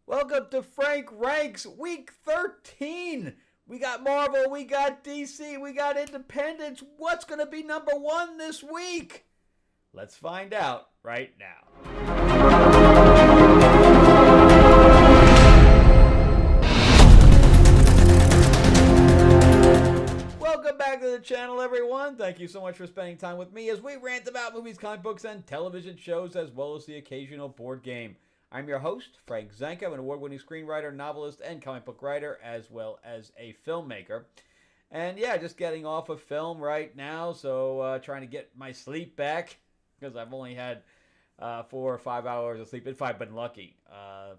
Welcome to Frank Ranks, week 13. We got Marvel, we got DC, we got Independence. What's going to be number one this week? Let's find out right now. Welcome back to the channel, everyone. Thank you so much for spending time with me as we rant about movies, comic books, and television shows, as well as the occasional board game. I'm your host, Frank Zanca. I'm an award-winning screenwriter, novelist, and comic book writer, as well as a filmmaker. And yeah, just getting off of film right now, so trying to get my sleep back, because I've only had 4 or 5 hours of sleep, if I've been lucky,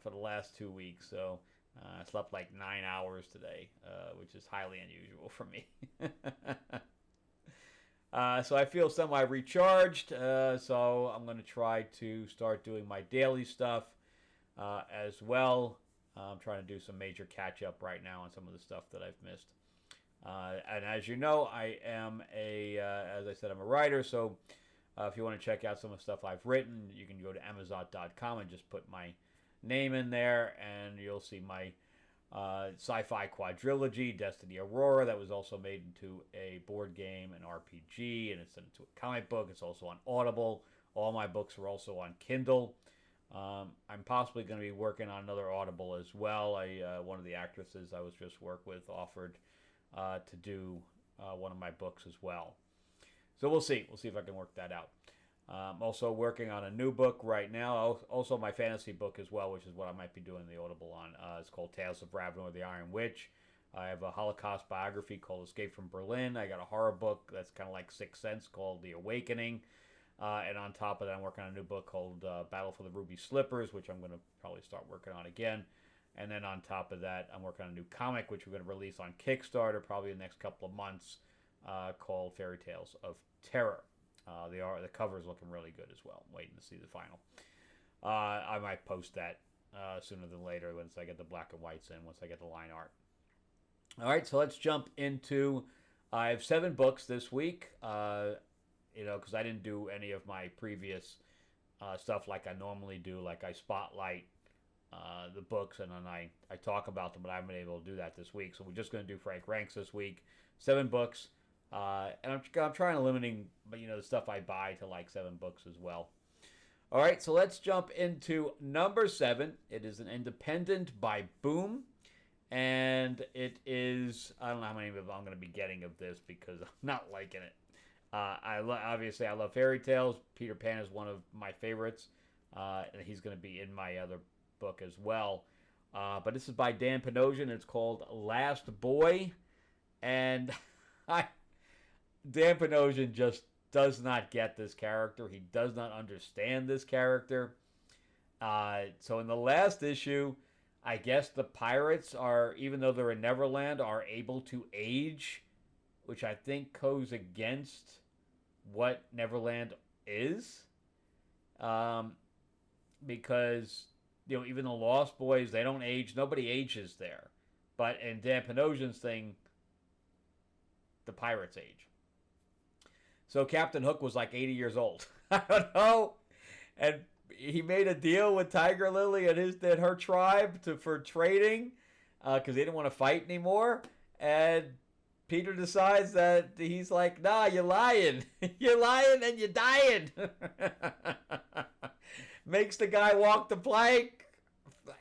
for the last 2 weeks. So I slept like 9 hours today, which is highly unusual for me. So I feel semi-recharged, so I'm going to try to start doing my daily stuff as well. I'm trying to do some major catch-up right now on some of the stuff that I've missed. And as you know, I am as I said, I'm a writer, so if you want to check out some of the stuff I've written, you can go to Amazon.com and just put my name in there, and you'll see my sci-fi quadrilogy, Destiny Aurora, that was also made into a board game, an RPG, and it's into a comic book. It's also on Audible. All my books are also on Kindle. I'm possibly going to be working on another Audible as well. One of the actresses I was just work with offered to do one of my books as well. So we'll see. We'll see if I can work that out. I'm also working on a new book right now. Also my fantasy book as well, which is what I might be doing the Audible on. It's called Tales of Ravenor the Iron Witch. I have a Holocaust biography called Escape from Berlin. I got a horror book that's kind of like Sixth Sense called The Awakening. And on top of that, I'm working on a new book called Battle for the Ruby Slippers, which I'm going to probably start working on again. And then on top of that, I'm working on a new comic, which we're going to release on Kickstarter probably in the next couple of months, called Fairy Tales of Terror. The cover is looking really good as well. I'm waiting to see the final. I might post that sooner than later once I get the black and whites in, once I get the line art. All right, so let's jump into. I have 7 books this week. Because I didn't do any of my previous stuff like I normally do. Like I spotlight the books and then I talk about them, but I haven't been able to do that this week. So we're just going to do Frank Ranks this week. 7 books. And I'm trying to limiting, the stuff I buy to like 7 books as well. All right, so let's jump into number 7. It is an independent by Boom. And it is, I don't know how many of them I'm going to be getting of this because I'm not liking it. Obviously, I love fairy tales. Peter Pan is one of my favorites, and he's going to be in my other book as well. But this is by Dan Panosian. It's called Last Boy, and Dan Panosian just does not get this character. He does not understand this character. So in the last issue, I guess the pirates are, even though they're in Neverland, are able to age, which I think goes against what Neverland is. Because, even the Lost Boys, they don't age. Nobody ages there. But in Dan Panosian's thing, the pirates age. So Captain Hook was like 80 years old. I don't know. And he made a deal with Tiger Lily and her tribe for trading because they didn't want to fight anymore. And Peter decides that he's like, nah, you're lying. You're lying and you're dying. Makes the guy walk the plank.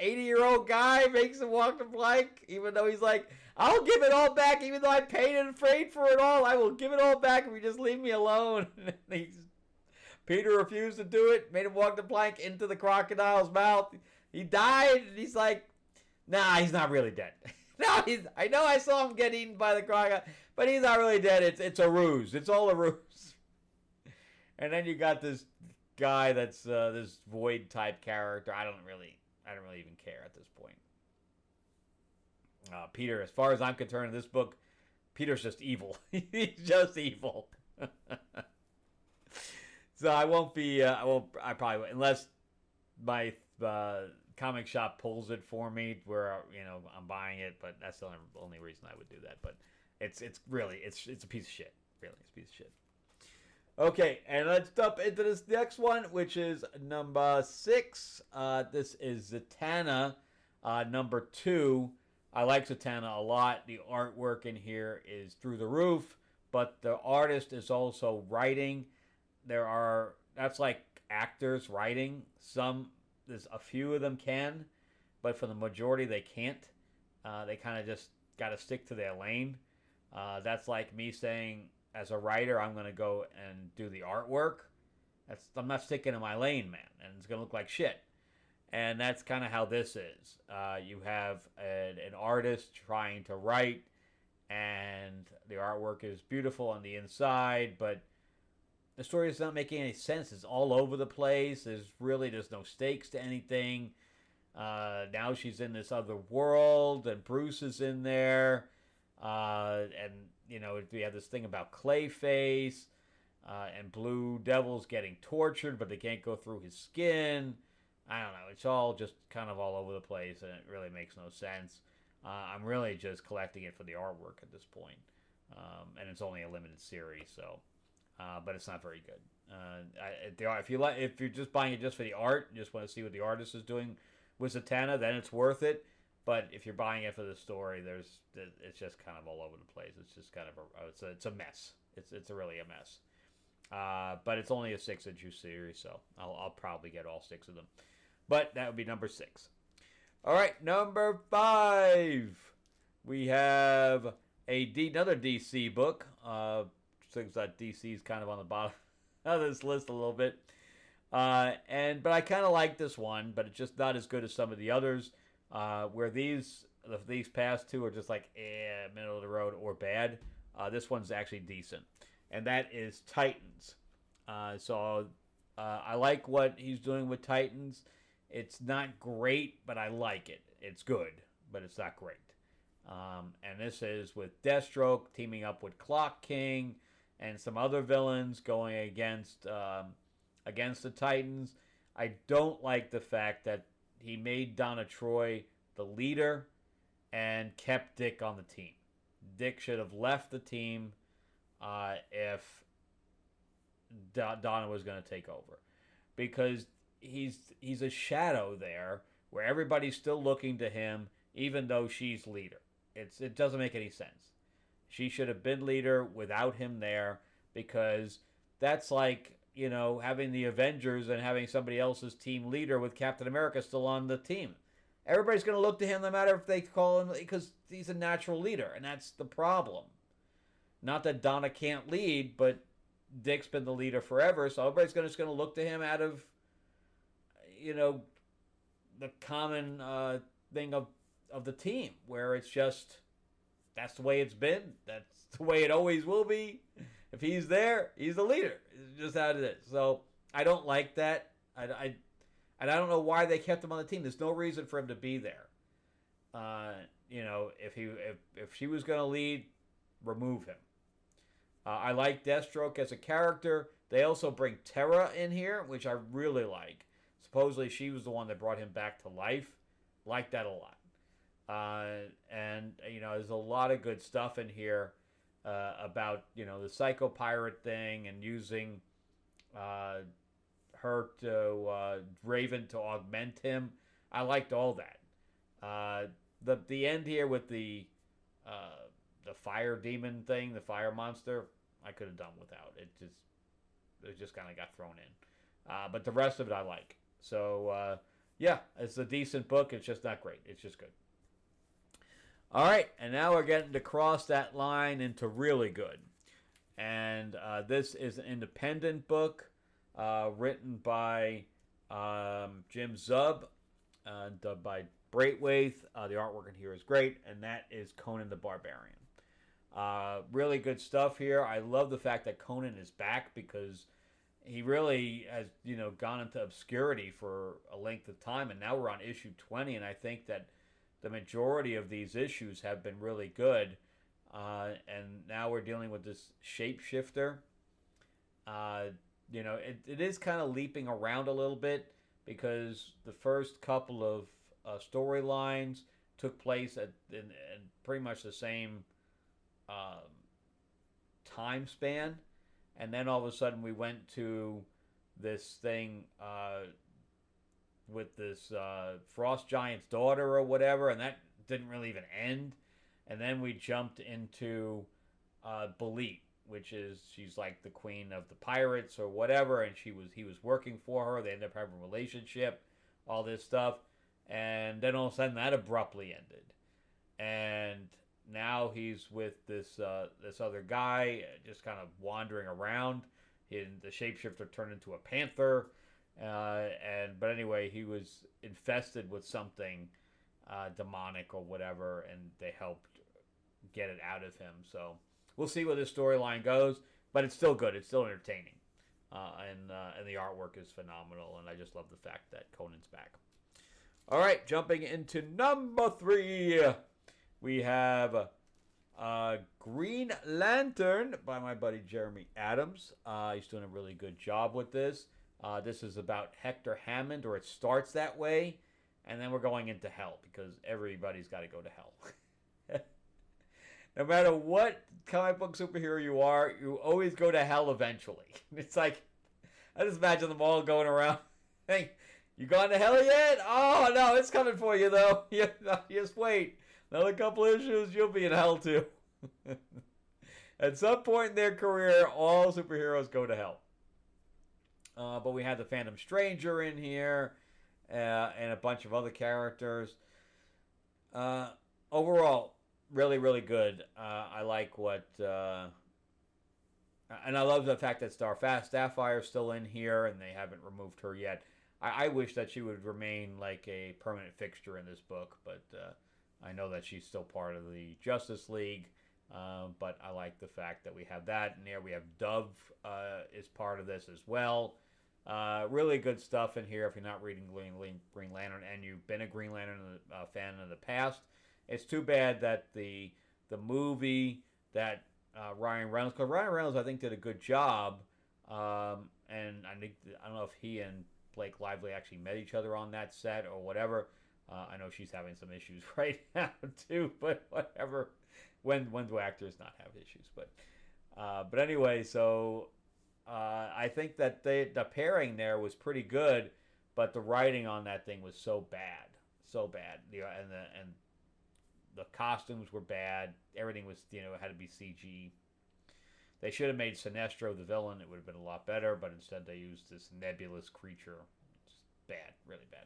80-year-old guy makes him walk the plank, even though he's like, I'll give it all back, even though I paid and prayed for it all. I will give it all back if you just leave me alone. Peter refused to do it, made him walk the plank into the crocodile's mouth. He died, and he's like, nah, he's not really dead. No, I know I saw him get eaten by the crocodile, but he's not really dead. It's a ruse. It's all a ruse. And then you got this guy that's this void type character. I don't really even care at this point. Peter, as far as I'm concerned in this book, Peter's just evil. He's just evil. So I probably won't, unless my comic shop pulls it for me where, I'm buying it, but that's the only reason I would do that. But it's really, it's a piece of shit. Really, it's a piece of shit. Okay, and let's jump into this next one, which is number 6. This is Zatanna Number two, I like Zatanna a lot. The artwork in here is through the roof, but the artist is also writing. That's like actors writing. There's a few of them can, but for the majority they can't. They kind of just got to stick to their lane. That's like me saying, as a writer, I'm going to go and do the artwork. I'm not sticking to my lane, man, and it's going to look like shit. And that's kind of how this is. You have an artist trying to write, and the artwork is beautiful on the inside, but the story is not making any sense. It's all over the place. There's no stakes to anything. Now she's in this other world, and Bruce is in there. And, we have this thing about Clayface, and Blue Devil's getting tortured, but they can't go through his skin. I don't know. It's all just kind of all over the place, and it really makes no sense. I'm really just collecting it for the artwork at this point. And it's only a limited series, so... but it's not very good. If you're just buying it just for the art, and just want to see what the artist is doing with Zatanna, then it's worth it. But if you're buying it for the story, it's just kind of all over the place. It's just kind of it's a mess. It's really a mess. But it's only a 6-issue series, so I'll probably get all 6 of them. But that would be number 6. All right, number 5. We have another DC book. Things that DC is kind of on the bottom of this list a little bit. But I kind of like this one, but it's just not as good as some of the others. Where these past two are just like middle of the road or bad. This one's actually decent, and that is Titans. So I like what he's doing with Titans. It's not great, but I like it. It's good, but it's not great. And this is with Deathstroke teaming up with Clock King and some other villains going against the Titans. I don't like the fact that he made Donna Troy the leader and kept Dick on the team. Dick should have left the team if Donna was going to take over, because he's a shadow there where everybody's still looking to him, even though she's leader. It doesn't make any sense. She should have been leader without him there, because that's like, having the Avengers and having somebody else's team leader with Captain America still on the team. Everybody's going to look to him no matter if they call him, because he's a natural leader, and that's the problem. Not that Donna can't lead, but Dick's been the leader forever, so everybody's just going to look to him out of, the common thing of the team, where it's just, that's the way it's been. That's the way it always will be. If he's there, he's the leader. It's just how it is. So I don't like that. And I don't know why they kept him on the team. There's no reason for him to be there. If she was going to lead, remove him. I like Deathstroke as a character. They also bring Terra in here, which I really like. Supposedly she was the one that brought him back to life. Like that a lot. And there's a lot of good stuff in here about the Psycho Pirate thing, and using her to Raven to augment him. I liked all that. The end here with the fire demon thing, the fire monster, I could have done without. It just kind of got thrown in. But the rest of it I like. So yeah, it's a decent book. It's just not great. It's just good. All right, and now we're getting to cross that line into really good. And this is an independent book written by Jim Zub, dubbed by Braithwaite. The artwork in here is great, and that is Conan the Barbarian. Really good stuff here. I love the fact that Conan is back, because he really has, gone into obscurity for a length of time, and now we're on issue 20, and I think that the majority of these issues have been really good, and now we're dealing with this shapeshifter. It is kind of leaping around a little bit, because the first couple of storylines took place in pretty much the same time span, and then all of a sudden we went to this thing with this Frost Giant's daughter or whatever, and that didn't really even end. And then we jumped into Belit, which is she's like the queen of the pirates or whatever, and he was working for her. They ended up having a relationship, all this stuff, and then all of a sudden that abruptly ended, and now he's with this other guy, just kind of wandering around. The shapeshifter turned into a panther, but anyway, he was infested with something demonic or whatever, and they helped get it out of him. So we'll see where this storyline goes, but it's still good. It's still entertaining, and the artwork is phenomenal. And I just love the fact that Conan's back. All right, jumping into number 3, we have Green Lantern by my buddy Jeremy Adams. He's doing a really good job with this. This is about Hector Hammond, or it starts that way, and then we're going into hell because everybody's got to go to hell. No matter what comic book superhero you are, you always go to hell eventually. It's like, I just imagine them all going around. Hey, you gone to hell yet? Oh, no, it's coming for you, though. Just wait. Another couple issues, you'll be in hell, too. At some point in their career, all superheroes go to hell. But we had the Phantom Stranger in here, and a bunch of other characters. Overall, really, really good. I like what... and I love the fact that Starfire's still in here, and they haven't removed her yet. I wish that she would remain like a permanent fixture in this book, but I know that she's still part of the Justice League. But I like the fact that we have that in there. We have Dove is part of this as well. Really good stuff in here if you're not reading Green Lantern and you've been a Green Lantern fan in the past. It's too bad that the movie that Ryan Reynolds, because Ryan Reynolds I think did a good job, and I don't know if he and Blake Lively actually met each other on that set or whatever. I know she's having some issues right now too, but whatever. When do actors not have issues? But anyway, so I think that the pairing there was pretty good, but the writing on that thing was so bad. And the costumes were bad. Everything was, had to be CG. They should have made Sinestro the villain. It would have been a lot better, but instead they used this nebulous creature. It's bad, really bad.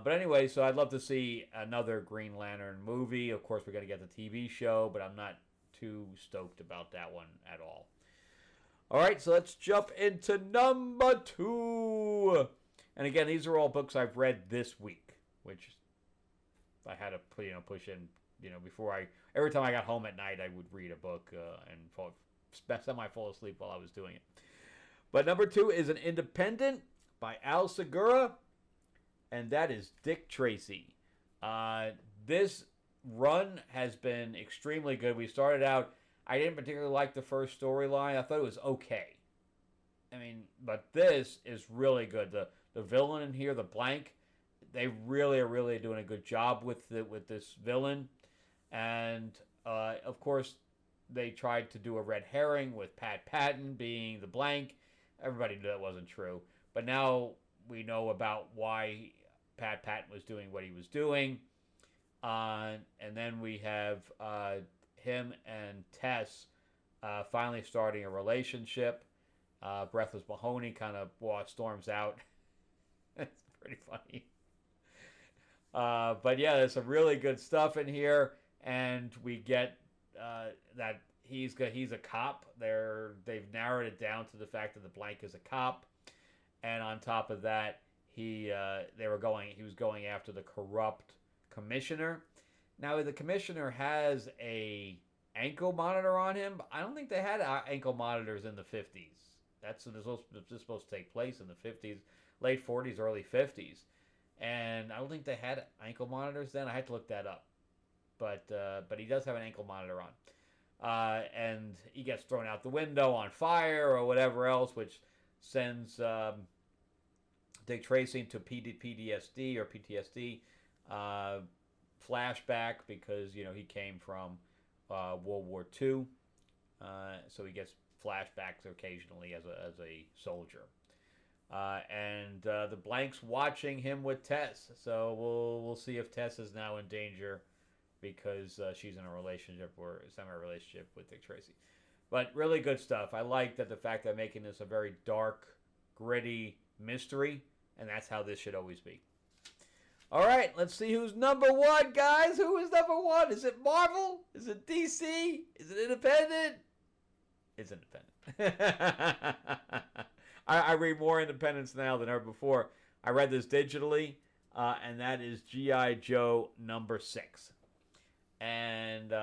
But anyway, so I'd love to see another Green Lantern movie. Of course, we're going to get the TV show, but I'm not too stoked about that one at all. All right, so let's jump into number 2. And again, these are all books I've read this week, which I had to push in, before every time I got home at night, I would read a book and semi-fall asleep while I was doing it. But number 2 is an independent by Al Segura, and that is Dick Tracy. This run has been extremely good. We started out, I didn't particularly like the first storyline. I thought it was okay. But this is really good. The villain in here, the Blank, they really are doing a good job with this villain. And, of course, they tried to do a red herring with Pat Patton being the Blank. Everybody knew that wasn't true. But now we know about why Pat Patton was doing what he was doing. And then we have him and Tess finally starting a relationship. Breathless Mahoney kind of storms out. It's pretty funny. But yeah, there's some really good stuff in here. And we get that he's a cop. They've narrowed it down to the fact that the Blank is a cop. And on top of that, he was going after the corrupt commissioner. Now the commissioner has a ankle monitor on him. I don't think they had ankle monitors in the 50s. This is supposed to take place in the 50s, late 40s, early 50s, and I don't think they had ankle monitors then. I had to look that up, but he does have an ankle monitor on, and he gets thrown out the window on fire or whatever else, which sends Dick Tracy to PTSD or PTSD flashback because he came from World War II, so he gets flashbacks occasionally as a soldier. And the blank's watching him with Tess. So we'll see if Tess is now in danger because she's in a relationship or semi-relationship with Dick Tracy. But really good stuff. I like that the fact that making this a very dark, gritty mystery, and that's how this should always be. All right, let's see who's number one, guys. Who is number one? Is it Marvel? Is it DC? Is it independent? It's independent. I read more independents now than ever before. I read this digitally, and that is G.I. Joe number 6. And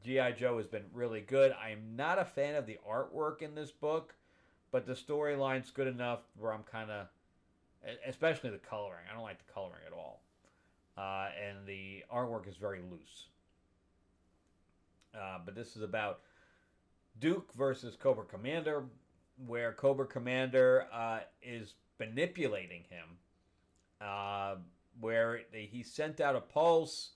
G.I. Joe has been really good. I am not a fan of the artwork in this book, but the storyline's good enough where I'm kind of, especially the coloring. I don't like the coloring at all. And the artwork is very loose. But this is about Duke versus Cobra Commander, where Cobra Commander is manipulating him, where he sent out a pulse,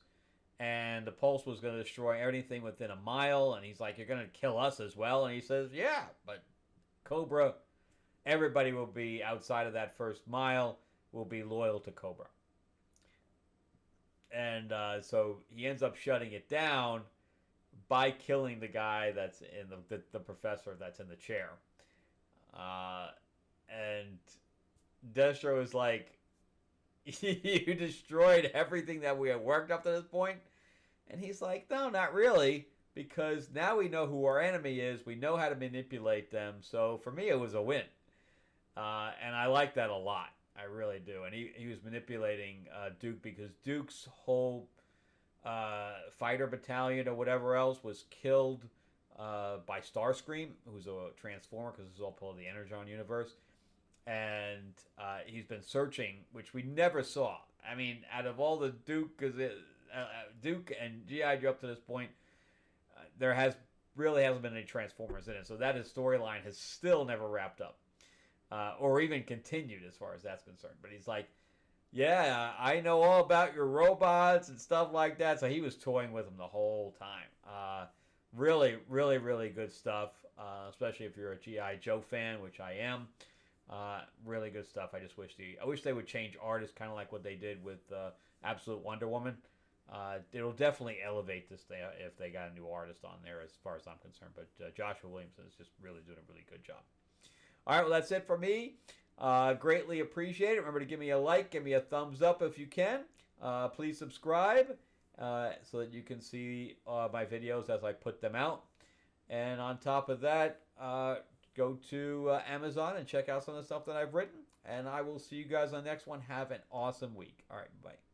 and the pulse was going to destroy everything within a mile, and he's like, you're going to kill us as well? And he says, yeah, but Cobra, everybody will be outside of that first mile, will be loyal to Cobra. And so he ends up shutting it down by killing the guy that's in the professor that's in the chair. And Destro is like, you destroyed everything that we had worked up to this point? And he's like, no, not really, because now we know who our enemy is. We know how to manipulate them. So for me, it was a win. And I like that a lot. I really do. And he was manipulating Duke because Duke's whole fighter battalion or whatever else was killed by Starscream, who's a transformer, because this is all part of the Energon universe. And he's been searching, which we never saw. I mean, out of all the Duke and G.I. Joe up to this point, there really hasn't been any Transformers in it. So that his storyline has still never wrapped up. Or even continued as far as that's concerned. But he's like, yeah, I know all about your robots and stuff like that. So he was toying with them the whole time. Really, really, really good stuff, especially if you're a G.I. Joe fan, which I am. Really good stuff. I wish they would change artists, kind of like what they did with Absolute Wonder Woman. It'll definitely elevate this thing if they got a new artist on there, as far as I'm concerned. But Joshua Williamson is just really doing a really good job. All right, well, that's it for me. Greatly appreciate it. Remember to give me a like, give me a thumbs up if you can. Please subscribe so that you can see my videos as I put them out. And on top of that, go to Amazon and check out some of the stuff that I've written. And I will see you guys on the next one. Have an awesome week. All right, bye.